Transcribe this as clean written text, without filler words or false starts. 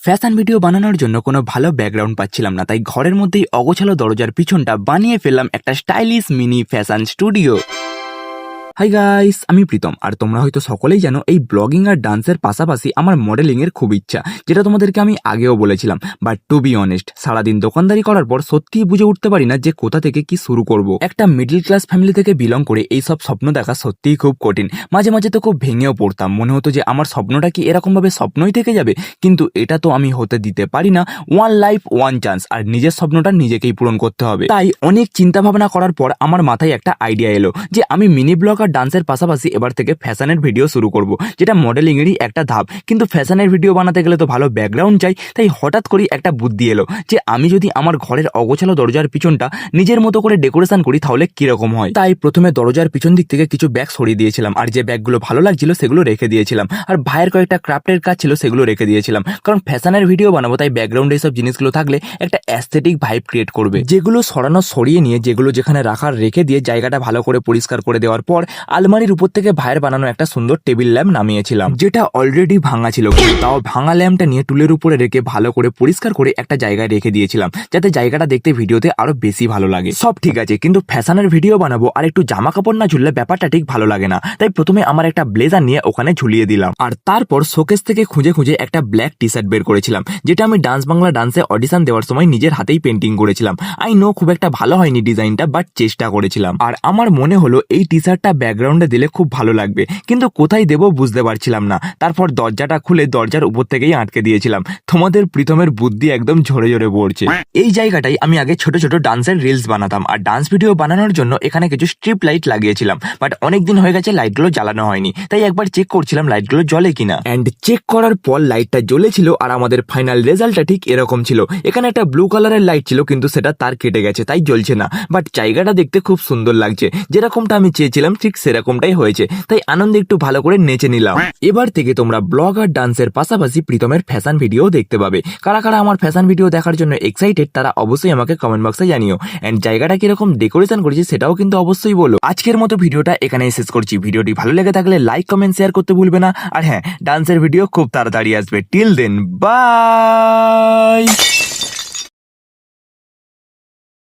Fashion video বানানোর জন্য কোনো ভালো ব্যাকগ্রাউন্ড পাচ্ছিলাম না, তাই ঘরের মধ্যেই অগোছালো দরজার পিছনটা বানিয়ে ফেললাম একটা stylish mini fashion studio. Hi guys, আমি প্রীতম, আর তোমরা হয়তো সকলেই জানো এই ব্লগিং আর ডান্সের পাশাপাশি আমার মডেলিং এর খুব ইচ্ছা, যেটা তোমাদেরকে আমি আগেও বলেছিলাম। বাট টু বি অনেস্ট, সারাদিন দোকানদারি করার পর সত্যিই বুঝে উঠতে পারি না যে কোথা থেকে কি শুরু করব। একটা মিডল ক্লাস ফ্যামিলি থেকে বিলং করে এই সব স্বপ্ন দেখা সত্যিই খুব কঠিন। মাঝে মাঝে তো খুব ভেঙেও পড়তাম, মনে হতো যে আমার স্বপ্নটা কি এরকম ভাবে স্বপ্নই থেকে যাবে, কিন্তু এটা তো আমি হতে দিতে পারি না। ওয়ান লাইফ ওয়ান চান্স, আর নিজের স্বপ্নটা নিজেকেই পূরণ করতে হবে। তাই অনেক চিন্তা ভাবনা করার পর আমার মাথায় একটা আইডিয়া এলো যে আমি মিনি ব্লগ আর ডান্সের পাশাপাশি এবার থেকে ফ্যাশনের ভিডিও শুরু করব, যেটা মডেলিং এরই একটা ধাপ। কিন্তু ফ্যাশনের ভিডিও বানাতে গেলে তো ভালো ব্যাকগ্রাউন্ড চাই। তাই হঠাৎ করে একটা বুদ্ধি এলো যে আমি যদি আমার ঘরের অগোছালো দরজার পিছনটা নিজের মতো করে ডেকোরেশন করি তাহলে কিরকম হয়। তাই প্রথমে দরজার পিছন দিক থেকে কিছু ব্যাগ সরিয়ে দিয়েছিলাম, আর যে ব্যাগগুলো ভালো লাগছিল সেগুলো রেখে দিয়েছিলাম, আর ভাইয়ের কয়েকটা ক্রাফটের কাজ ছিল সেগুলো রেখে দিয়েছিলাম। কারণ ফ্যাশনের ভিডিও বানাবো, তাই ব্যাকগ্রাউন্ডে এইসব জিনিসগুলো থাকলে একটা অ্যাস্থেটিক ভাইব ক্রিয়েট করবে। যেগুলো সরানো সরিয়ে নিয়ে যেগুলো যেখানে রাখার রেখে দিয়ে জায়গাটা ভালো করে পরিষ্কার করে দেওয়ার পর আলমারির উপর থেকে ভাইয়ের বানানো একটা সুন্দর টেবিল ল্যাম্প নামিয়েছিলাম, যেটা অলরেডি ভাঙা ছিল। তাও ভাঙা ল্যাম্পটা নিয়ে টুলের উপরে রেখে ভালো করে পরিষ্কার করে একটা জায়গায় রেখে দিয়েছিলাম, যাতে জায়গাটা দেখতে ভিডিওতে আরো বেশি ভালো লাগে। সব ঠিক আছে, কিন্তু ফ্যাশনের ভিডিও বানাবো আর একটু জামা কাপড় না ঝুললে ব্যাপারটা ঠিক ভালো লাগে না। তাই প্রথমে আমার একটা ব্লেজার নিয়ে ওখানে ঝুলিয়ে দিলাম, আর তারপর শোকেস থেকে খুঁজে খুঁজে একটা ব্ল্যাক টি শার্ট বের করেছিলাম, যেটা আমি ডান্স বাংলা ডান্সে অডিশন দেওয়ার সময় নিজের হাতেই পেন্টিং করেছিলাম। আই নো খুব একটা ভালো হয়নি ডিজাইনটা, বাট চেষ্টা করেছিলাম। আর আমার মনে হলো এই টি শার্টটা ব্যাকগ্রাউন্ডে দিলে খুব ভালো লাগবে, কিন্তু কোথায় দেবো বুঝতে পারছিলাম না। তারপর দরজাটা খুলে দরজার উপর থেকেই আটকে দিয়েছিলাম। তোমাদের প্রীতমের বুদ্ধি একদম ঝরে ঝরে পড়ছে। এই জায়গাটাই আমি আগে ছোট ছোট ডান্সের রিলস বানাতাম, আর ডান্স ভিডিও বানানোর জন্য এখানে কিছু স্ট্রিপ লাইট লাগিয়েছিলাম। বাট অনেকদিন হয়ে গেছে লাইটগুলো জ্বালানো হয়নি, তাই একবার চেক করছিলাম লাইটগুলো জ্বলে কিনা। এন্ড চেক করার পর লাইটটা জ্বলেছিল, আর আমাদের ফাইনাল রেজাল্টটা ঠিক এরকম ছিল। এখানে একটা ব্লু কালারের লাইট ছিল, কিন্তু সেটা তার কেটে গেছে, তাই জ্বলছে না। বাট জায়গাটা দেখতে খুব সুন্দর লাগছে, যেরকমটা আমি চেয়েছিলাম ঠিক সেরকমটাই হয়েছে। তাই আনন্দে একটু ভালো করে নেচে নিলাম। এবার থেকে তোমরা ব্লগ আর ডান্সের পাশাপাশি প্রীতমের ফ্যাশন ভিডিও দেখতে পাবে। কারা কারা আমার ফ্যাশন ভিডিও দেখার জন্য এক্সাইটেড তারা অবশ্যই আমাকে কমেন্ট বক্সে জানিও। এন্ড জায়গাটা কিরকম ডেকোরেশন করেছি সেটাও কিন্তু অবশ্যই বলো। আজকের মতো ভিডিওটা এখানেই শেষ করছি। ভিডিওটি ভালো লেগে থাকলে লাইক কমেন্ট শেয়ার করতে ভুলবে না। আর হ্যাঁ, ডান্সের ভিডিও খুব তাড়াতাড়ি আসবে। Till then, by.